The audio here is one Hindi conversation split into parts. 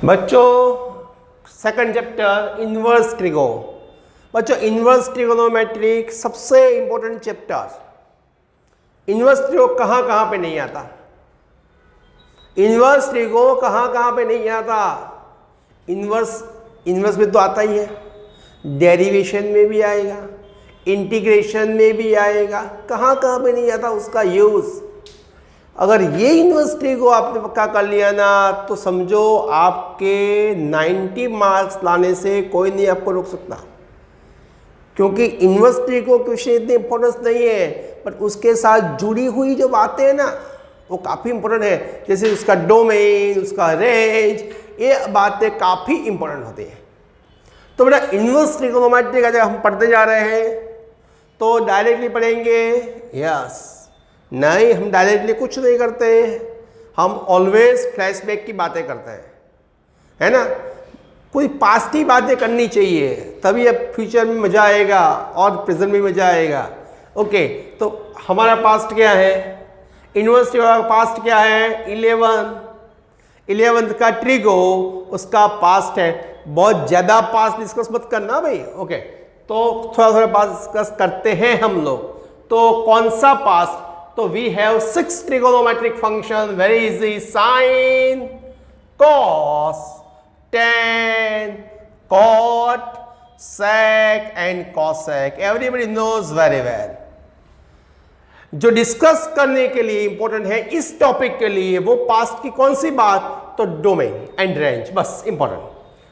बच्चों सेकंड चैप्टर इनवर्स ट्रिगो। बच्चों इनवर्स ट्रिगोनोमेट्रिक सबसे इंपॉर्टेंट चैप्टर। इनवर्स ट्रिगो कहाँ कहाँ पे नहीं आता, इनवर्स ट्रिगो कहाँ कहाँ पे नहीं आता। इनवर्स में तो आता ही है, डेरिवेशन में भी आएगा, इंटीग्रेशन में भी आएगा, कहाँ कहाँ पे नहीं आता उसका यूज। अगर ये इनवर्स ट्रिगो आपने पक्का कर लिया ना तो समझो आपके 90 मार्क्स लाने से कोई नहीं आपको रोक सकता, क्योंकि इनवर्स ट्रिगो क्वेश्चन इतनी इंपॉर्टेंस नहीं है, पर उसके साथ जुड़ी हुई जो बातें हैं ना वो काफ़ी इंपॉर्टेंट है। जैसे उसका डोमेन, उसका रेंज, ये बातें काफ़ी इंपॉर्टेंट होती हैं। तो बेटा इनवर्स ट्रिगोनोमेट्रिक अगर हम पढ़ते जा रहे हैं तो डायरेक्टली पढ़ेंगे, यस नहीं, हम डायरेक्टली कुछ नहीं करते, हम ऑलवेज फ्लैशबैक की बातें करते हैं, है ना। कोई पास्ट की बातें करनी चाहिए, तभी अब फ्यूचर में मज़ा आएगा और प्रेजेंट में मज़ा आएगा। ओके, तो हमारा पास्ट क्या है, इनवर्स ट्रिगो का पास्ट क्या है, 11 का ट्रिगो उसका पास्ट है। बहुत ज़्यादा पास्ट डिस्कस मत करना भाई। ओके, तो थोड़ा थोड़ा पास्ट डिस्कस करते हैं हम लोग। तो कौन सा पास्ट, तो we have 6 trigonometric function, very easy, sin, cos, tan, cot, sec and cosec, everybody knows very well। जो डिस्कस करने के लिए इंपॉर्टेंट है इस टॉपिक के लिए वो पास्ट की कौन सी बात, तो डोमेन एंड रेंज, बस इंपॉर्टेंट।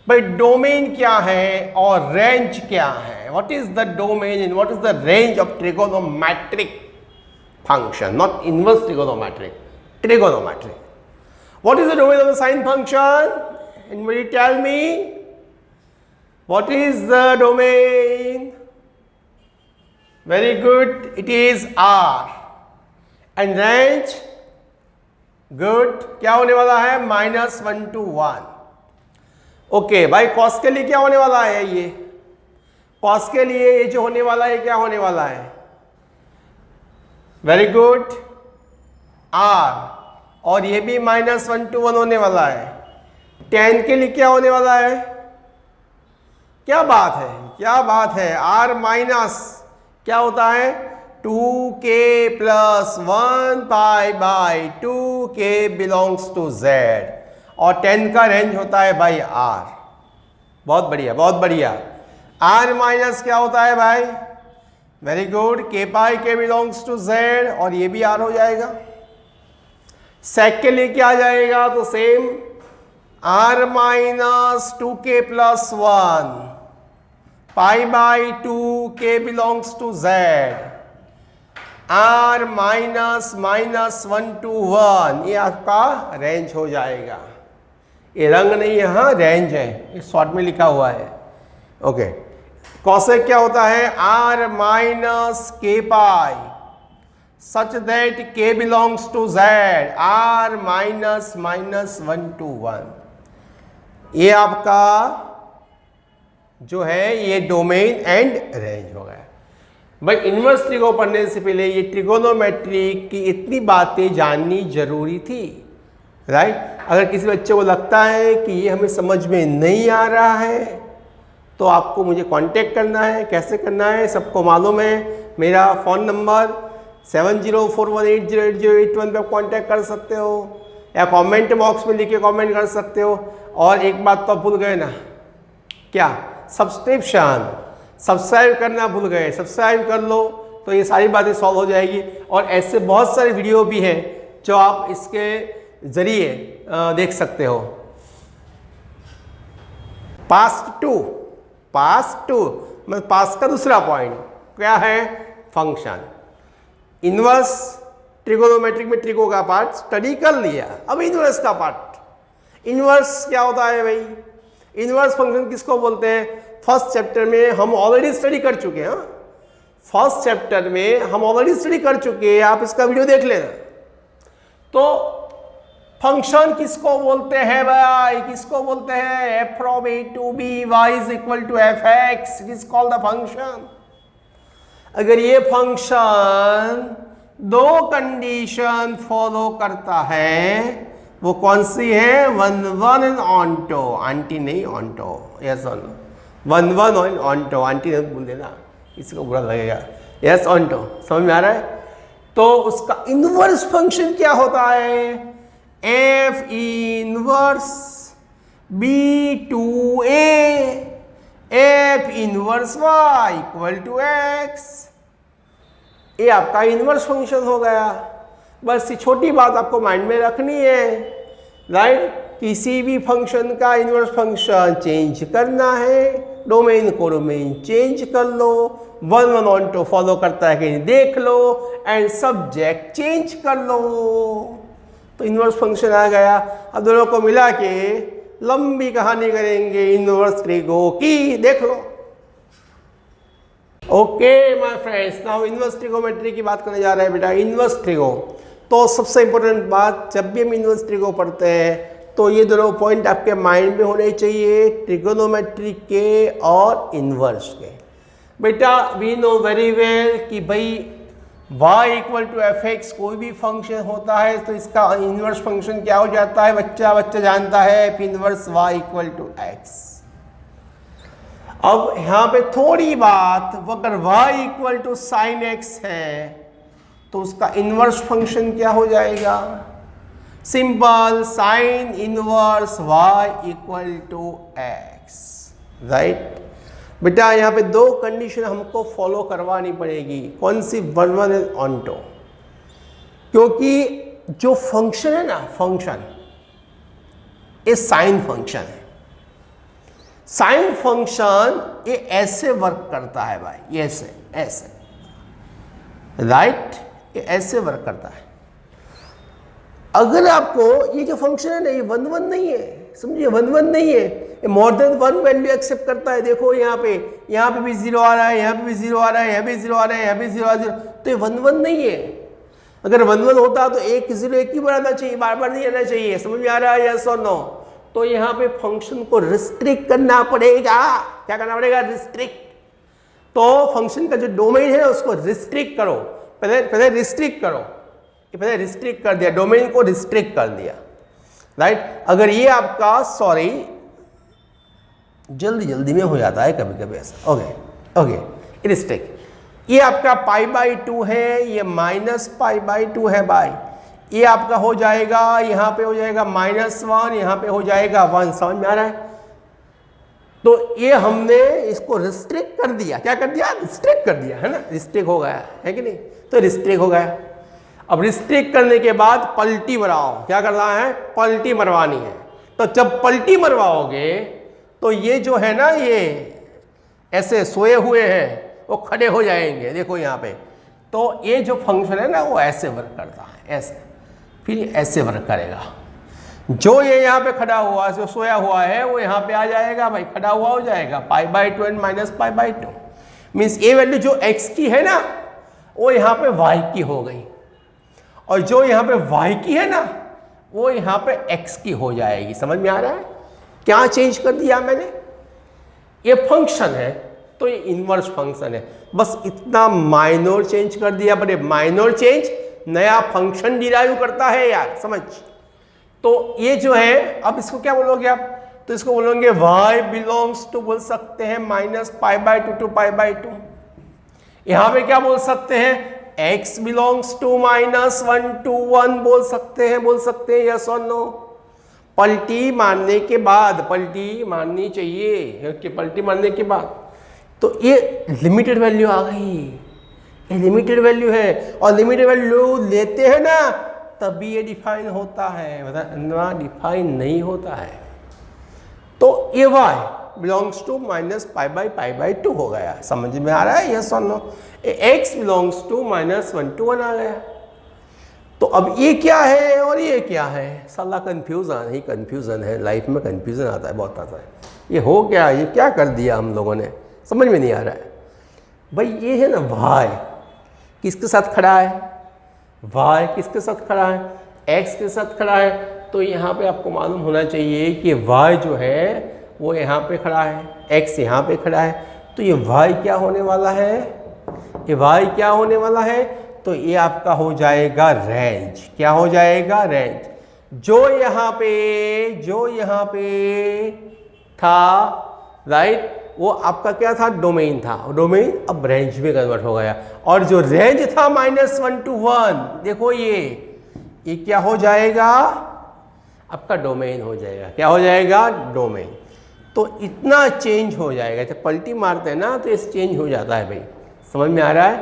भाई डोमेन क्या है और रेंज क्या है, what is the domain and what is the range of trigonometric function, not inverse trigonometric, trigonometric. What is the domain of the sine function? Anybody tell me? What is the domain? Very good, it is R. And range? Good, क्या होने वाला है, -1 to 1. ओके भाई cos के लिए क्या होने वाला है, ये cos के लिए ये जो होने वाला है क्या होने वाला है, वेरी गुड R, और ये भी -1 to 1 होने वाला है। tan के लिए क्या होने वाला है, क्या बात है, क्या बात है, R माइनस क्या होता है 2k + 1 π/2, k belongs to z, और tan का रेंज होता है भाई R। बहुत बढ़िया बहुत बढ़िया। R माइनस क्या होता है भाई, very good, k belongs to z, और ये भी R हो जाएगा। सेक के लिए क्या आ जाएगा, तो same R minus 2k + 1 π/2, k belongs to z, R minus -1 to 1, ये आपका रेंज हो जाएगा। ये रंग नहीं है, हाँ रेंज है, इस शॉर्ट में लिखा हुआ है। ओके, कॉसेक क्या होता है, R minus k such that k belongs to z, R minus -1 to 1। ये आपका जो है ये डोमेन एंड रेंज हो गया। भाई इनवर्स ट्रिगो पढ़ने से पहले ये ट्रिगोनोमेट्रिक की इतनी बातें जाननी जरूरी थी, राइट। अगर किसी बच्चे को लगता है कि ये हमें समझ में नहीं आ रहा है तो आपको मुझे कांटेक्ट करना है। कैसे करना है सबको मालूम है, मेरा फ़ोन नंबर 7041808081 पे कांटेक्ट कर सकते हो, या कमेंट बॉक्स में लिख के कमेंट कर सकते हो। और एक बात तो भूल गए ना, क्या, सब्सक्राइब करना भूल गए, सब्सक्राइब कर लो तो ये सारी बातें सॉल्व हो जाएगी। और ऐसे बहुत सारे वीडियो भी हैं जो आप इसके ज़रिए देख सकते हो। पास्ट टू मतलब पास्ट का दूसरा पॉइंट क्या है, फंक्शन। इनवर्स ट्रिगोनोमेट्रिक में ट्रिगो का पार्ट स्टडी कर लिया, अब इनवर्स का पार्ट। इनवर्स क्या होता है भाई, इनवर्स फंक्शन किसको बोलते हैं, फर्स्ट चैप्टर में हम ऑलरेडी स्टडी कर चुके हैं। फर्स्ट चैप्टर में हम ऑलरेडी स्टडी कर चुके हैं, आप इसका वीडियो देख लेना। तो फंक्शन किसको बोलते हैं भाई, किसको बोलते हैं, f from a to b y is equal to fx, it is called the function। अगर ये फंक्शन दो कंडीशन फॉलो करता है वो कौन सी है? 1 1 एंड ऑन्टो, आंटी नहीं ऑन्टो, यस ऑन 1 1 और ऑन्टो, आंटी नहीं बोल देना, इसको बुरा लगेगा। यस ऑन्टो, समझ में आ रहा है? तो उसका इनवर्स फंक्शन क्या होता है? F inverse B2A F inverse y equal to x, ये आपका इनवर्स फंक्शन हो गया। बस ये छोटी बात आपको माइंड में रखनी है, राइट? किसी भी फंक्शन का इनवर्स फंक्शन चेंज करना है, डोमेन को डोमेन चेंज कर लो, 1 1 ऑन्टो फॉलो करता है कि नहीं देख लो, एंड सब्जेक्ट चेंज कर लो, तो इनवर्स फंक्शन आ गया। अब दोनों को मिला के लंबी कहानी करेंगे इनवर्स ट्रिगो की, देख लो। Okay my friends, now inverse trigonometry की बात करने जा रहे हैं बेटा। इनवर्स ट्रिगो, तो सबसे इंपॉर्टेंट बात, जब भी हम इनवर्स ट्रिगो पढ़ते हैं तो ये दोनों पॉइंट आपके माइंड में होने चाहिए, ट्रिगोनोमेट्री के और इनवर्स के। बेटा वी नो वेरी वेल कि भाई y equal to F x कोई भी फंक्शन होता है तो इसका इनवर्स फंक्शन क्या हो जाता है? बच्चा जानता है, F inverse y equal to x. अब यहाँ पे थोड़ी बात, अगर y equal to sine x है तो उसका इनवर्स फंक्शन क्या हो जाएगा? Simple, sine inverse y equal to x, right? बेटा यहाँ पे दो कंडीशन हमको फॉलो करवानी पड़ेगी। कौन सी? 1 1 एंड ऑन्टो, क्योंकि जो फंक्शन है ना, फंक्शन ये साइन फंक्शन है। साइन फंक्शन ये ऐसे वर्क करता है भाई, ये ऐसे ऐसे, राइट? ये ऐसे वर्क करता है। अगर आपको ये जो फंक्शन है ना, ये 1 1 नहीं है, समझिए 1 1 नहीं है, मोर देन 1 वैल्यू एक्सेप्ट करता है। देखो यहाँ पे भी 0 आ रहा है, यहाँ पे भी 0 आ रहा है, यहाँ पे 0 आ रहा है, यहाँ पे 0 आ रहा है, तो ये 1 1 नहीं है। अगर 1 1 होता तो 1 0 1 ही बढ़ाना चाहिए, बार बार नहीं आना चाहिए। समझ में आ रहा है? यस और नो? तो यहाँ पे फंक्शन को रिस्ट्रिक्ट करना पड़ेगा। क्या करना पड़ेगा? रिस्ट्रिक्ट। तो फंक्शन का जो डोमेन है उसको रिस्ट्रिक्ट करो, पहले रिस्ट्रिक्ट करो, पहले रिस्ट्रिक्ट कर दिया, डोमेन को रिस्ट्रिक्ट कर दिया, राइट? अगर ये आपका, सॉरी जल्दी में हो जाता है कभी कभी ऐसा, ओके रिस्ट्रिक्ट, ये आपका π/2 है, ये -π/2 है भाई, ये आपका हो जाएगा, यहाँ पे हो जाएगा -1, यहाँ पे हो जाएगा 1। समझ में आ रहा है? तो ये हमने इसको रिस्ट्रिक्ट कर दिया। क्या कर दिया? रिस्ट्रिक्ट कर दिया, है ना? रिस्ट्रिक्ट हो गया है कि नहीं? तो रिस्ट्रिक्ट हो गया। अब रिस्ट्रिक्ट करने के बाद पलटी मरवाओ। क्या करना है? पलटी मरवानी है। तो जब पलटी मरवाओगे तो ये जो है ना, ये ऐसे सोए हुए हैं वो खड़े हो जाएंगे। देखो यहाँ पे, तो ये जो फंक्शन है ना वो ऐसे वर्क करता है, ऐसे, फिर ऐसे वर्क करेगा। जो ये यहाँ पे खड़ा हुआ, जो सोया हुआ है, वो यहाँ पे आ जाएगा भाई, खड़ा हुआ हो जाएगा। π/2 एंड -π/2 मीन्स ये वैल्यू जो x की है ना वो यहाँ पे y की हो गई, और जो यहाँ पे y की है ना वो यहाँ पे x की हो जाएगी। समझ में आ रहा है? क्या चेंज कर दिया मैंने? ये फंक्शन है तो ये इनवर्स फंक्शन है, बस इतना माइनर चेंज कर दिया। बट माइनर चेंज नया फंक्शन डिराइव करता है यार, समझ? तो ये जो है, अब इसको क्या बोलोगे आप? तो इसको बोलोगे y बिलोंग्स टू, बोल सकते हैं -π/2 to π/2। यहाँ पे क्या बोल सकते हैं? x बिलोंग्स टू -1 to 1 बोल सकते हैं, यस और नो? पलटी मारने के बाद, पलटी मारनी चाहिए कि पलटी मारने के बाद, तो ये लिमिटेड वैल्यू आ गई, ये लिमिटेड वैल्यू है, और लिमिटेड वैल्यू लेते हैं ना तभी ये डिफाइन होता है, मतलब डिफाइन नहीं होता है। तो ये y बिलोंग्स टू -π/π/2 हो गया। समझ में आ रहा है? यस और no? x belongs to -1 to 1 आ गया। तो अब ये क्या है और ये क्या है? साला कंफ्यूजन ही कंफ्यूजन है, लाइफ में कंफ्यूजन आता है, बहुत आता है। ये हो क्या, ये क्या कर दिया हम लोगों ने, समझ में नहीं आ रहा है भाई। ये है ना y, किसके साथ खड़ा है? y किसके साथ खड़ा है? x के साथ खड़ा है। तो यहाँ पे आपको मालूम होना चाहिए कि y जो है वो यहाँ पे खड़ा है, x यहाँ पे खड़ा है। तो ये y क्या होने वाला है? ये y क्या होने वाला है? तो ये आपका हो जाएगा रेंज। क्या हो जाएगा? रेंज। जो यहाँ पे था, राइट, वो आपका क्या था, डोमेन था। डोमेन अब रेंज में कन्वर्ट हो गया, और जो रेंज था -1 to 1, देखो ये क्या हो जाएगा, आपका डोमेन हो जाएगा। क्या हो जाएगा, डोमेन। तो इतना चेंज हो जाएगा, जब पलटी मारते हैं ना तो इस चेंज हो जाता है भाई, समझ में आ रहा है।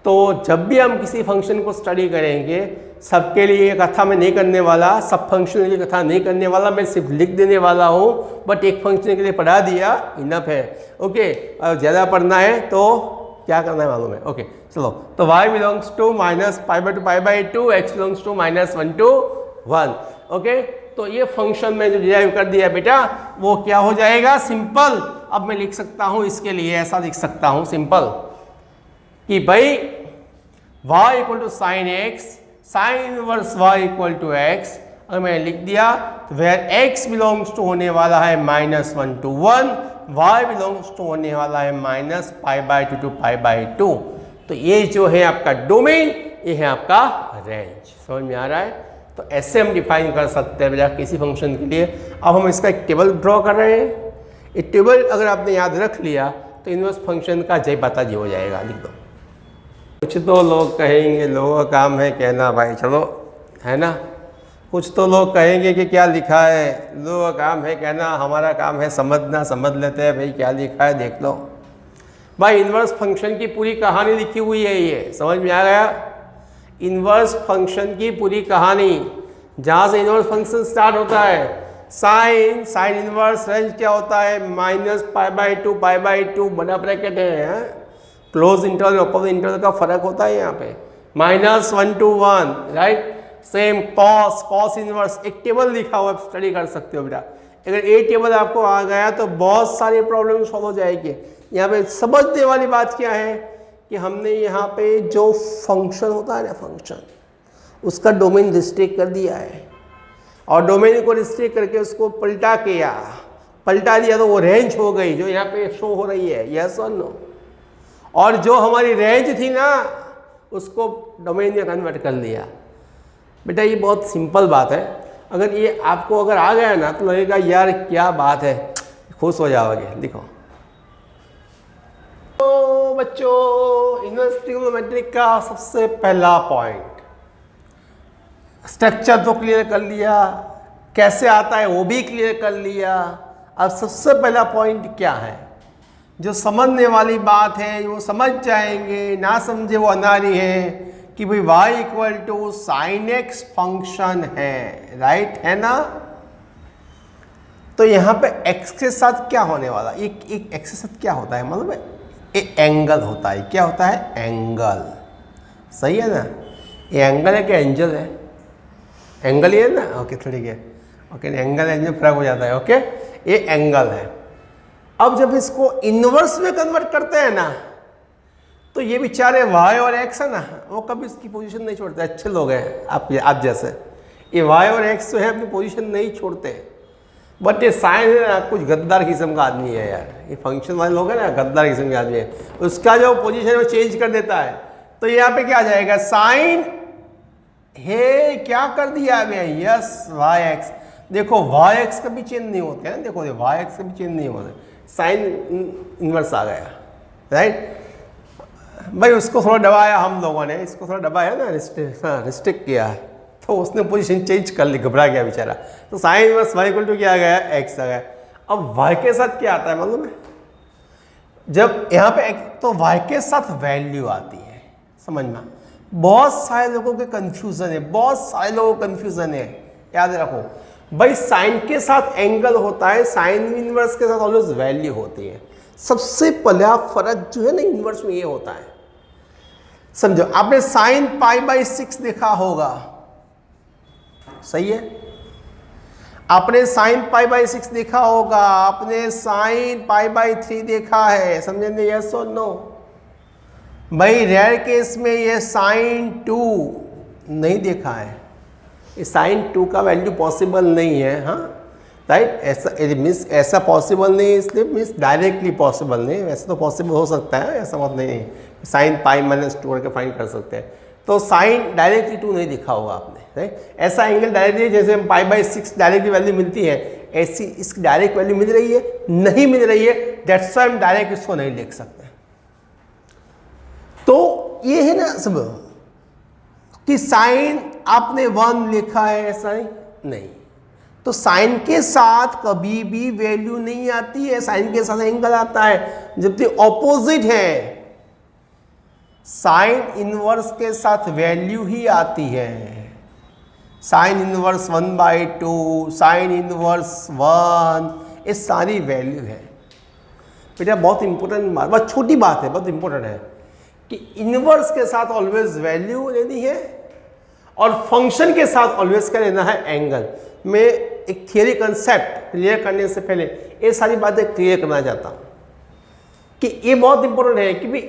तो जब भी हम किसी फंक्शन को स्टडी करेंगे, सबके लिए ये कथा मैं नहीं करने वाला, सब फंक्शन की कथा नहीं करने वाला, मैं सिर्फ लिख देने वाला हूँ, बट एक फंक्शन के लिए पढ़ा दिया, इनफ है। ओके, ज़्यादा पढ़ना है तो क्या करना है मालूम है। ओके चलो, तो y belongs to -π/2 π/2, x belongs to -1 to 1। Okay, तो ये फंक्शन में जो डिराइव कर दिया बेटा, वो क्या हो जाएगा, सिंपल। अब मैं लिख सकता हूँ इसके लिए, ऐसा लिख सकता हूँ सिंपल कि भाई y equal to sine x, sine inverse y equal to x. अगर मैंने लिख दिया तो वेयर x बिलोंग्स टू होने वाला है -1 to 1, y बिलोंग्स टू होने वाला है -π/2 to π/2। तो ये जो है आपका डोमेन, ये है आपका रेंज। समझ में आ रहा है। तो ऐसे हम डिफाइन कर सकते हैं बेटा किसी फंक्शन के लिए। अब हम इसका एक टेबल ड्रॉ कर रहे हैं। ये टेबल अगर आपने याद रख लिया तो इनवर्स फंक्शन का जय पता जी हो जाएगा। लिख दो। कुछ तो लोग कहेंगे, लोगों का काम है कहना भाई, चलो है ना। कुछ तो लोग कहेंगे कि क्या लिखा है, लोगों का काम है कहना, हमारा काम है समझना। समझ लेते हैं भाई क्या लिखा है, देख लो भाई। इनवर्स फंक्शन की पूरी कहानी लिखी हुई है, ये समझ में आ गया। इनवर्स फंक्शन की पूरी कहानी, जहाँ से इनवर्स फंक्शन स्टार्ट होता है, साइन इनवर्स रेंज क्या होता है, -π/2 π/2 बड़ा ब्रैकेट है, क्लोज इंटरवल ओपन इंटरवल का फर्क होता है यहाँ पे, -1 to 1, right. Same cos inverse, एक टेबल लिखा हुआ, आप स्टडी कर सकते हो बेटा। अगर ये टेबल आपको आ गया तो बहुत सारे प्रॉब्लम सॉल्व हो जाएंगे। यहाँ पे समझने वाली बात क्या है कि हमने यहाँ पे जो फंक्शन होता है ना, फंक्शन उसका डोमेन रिस्ट्रिक्ट कर दिया है, और डोमेन को रिस्ट्रिक्ट करके उसको पलटा दिया तो वो रेंज हो गई जो यहाँ पे शो हो रही है, यस और नो। और जो हमारी रेंज थी ना, उसको डोमेन में कन्वर्ट कर लिया। बेटा ये बहुत सिंपल बात है। अगर ये आपको अगर आ गया ना तो लगेगा यार क्या बात है, खुश हो जाओगे। लिखो तो बच्चों, इनवर्स ट्रिग्नोमेट्री का सबसे पहला पॉइंट, स्ट्रक्चर तो क्लियर कर लिया, कैसे आता है वो भी क्लियर कर लिया। अब सबसे पहला पॉइंट क्या है, जो समझने वाली बात है वो समझ जाएंगे, ना समझे वो अनारी है, कि भाई y equal to sine x function है, राइट है ना। तो यहाँ पे x के साथ क्या होने वाला, एक x के साथ क्या होता है मालूम है, एक एंगल होता है। क्या होता है, एंगल, सही है ना। ये एंगल है कि एंजल है, एंगल ही है ना। ओके ठीक है, ओके एंगल एंजल फर्क हो जाता है। ओके ये एंगल है। अब जब इसको इनवर्स में कन्वर्ट करते हैं ना, तो ये बेचारे y और x है ना, वो कभी इसकी पोजीशन नहीं छोड़ते। अच्छे लोग हैं आप जैसे, ये y और x जो है अपनी पोजीशन नहीं छोड़ते। बट ये साइन है ना, कुछ गद्दार किस्म का आदमी है यार। ये फंक्शन वाले लोग हैं ना, गद्दार किस्म के आदमी है। उसका जो पोजीशन है वो चेंज कर देता है। तो यहाँ पे क्या आ जाएगा, साइन है क्या कर दिया अभी, यस वाई एक्स। देखो वाई एक्स कभी चेंज नहीं होते हैं, देखो वाई एक्स कभी चेंज नहीं होते, साइन इनवर्स आ गया, राइट। भाई उसको थोड़ा दबाया हम लोगों ने, इसको थोड़ा दबाया ना, रिस्ट्रिक्ट किया, तो उसने पोजीशन चेंज कर ली, घबरा गया बेचारा। तो sine inverse y equal to क्या आ गया, एक्स आ गया। अब वाई के साथ क्या आता है मालूम है, जब यहाँ पे तो वाई के साथ वैल्यू आती है, समझ में। बहुत सारे लोगों के कंफ्यूजन है, बहुत सारे लोगों को कंफ्यूजन है, याद रखो भाई। साइन के साथ एंगल होता है, साइन इनवर्स के साथ ऑलवेज वैल्यू होती है। सबसे पहला फर्क जो है ना इनवर्स में ये होता है, समझो। आपने साइन π/6 देखा होगा, सही है। आपने साइन π/6 देखा होगा, आपने साइन π/3 देखा है, समझेंगे यस और नो। भाई रेयर केस में ये साइन 2 नहीं देखा है, ये साइन 2 का वैल्यू पॉसिबल नहीं है, हाँ राइट। ऐसा मीन्स ऐसा पॉसिबल नहीं है, इसलिए मीन्स डायरेक्टली पॉसिबल नहीं। वैसे तो पॉसिबल हो सकता है, ऐसा मत नहीं, साइन π-2 करके फाइंड कर सकते हैं। तो साइन डायरेक्टली 2 नहीं देखा होगा आपने, ऐसा एंगल डायरेक्टली जैसे हम π/6 डायरेक्टली वैल्यू मिलती है, ऐसी इसकी डायरेक्ट वैल्यू मिल रही है, नहीं मिल रही है, दैट्स व्हाई हम डायरेक्ट इसको नहीं लिख सकते। तो ये है ना सब कि साइन आपने 1 लिखा है, ऐसा नहीं, तो साइन के साथ कभी भी वैल्यू नहीं आती है, साइन के साथ एंगल आता है, जबकि ऑपोजिट है, साइन इनवर्स के साथ वैल्यू ही आती है। साइन इनवर्स 1/2, साइन इनवर्स 1, ये सारी वैल्यू है। बेटा बहुत इंपॉर्टेंट बात, बहुत छोटी बात है, बहुत इंपॉर्टेंट है कि इनवर्स के साथ ऑलवेज वैल्यू लेनी है और फंक्शन के साथ ऑलवेज क्या लेना है, एंगल। मैं एक थियरी कंसेप्ट क्लियर करने से पहले ये सारी बातें क्लियर करना चाहता हूँ कि ये बहुत इंपॉर्टेंट है कि भाई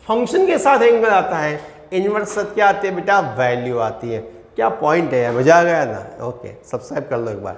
फंक्शन के साथ एंगल आता है, इनवर्स साथ क्या आती है बेटा, वैल्यू आती है। क्या पॉइंट है, मजा आ गया ना? ओके, सब्सक्राइब कर लो एक बार।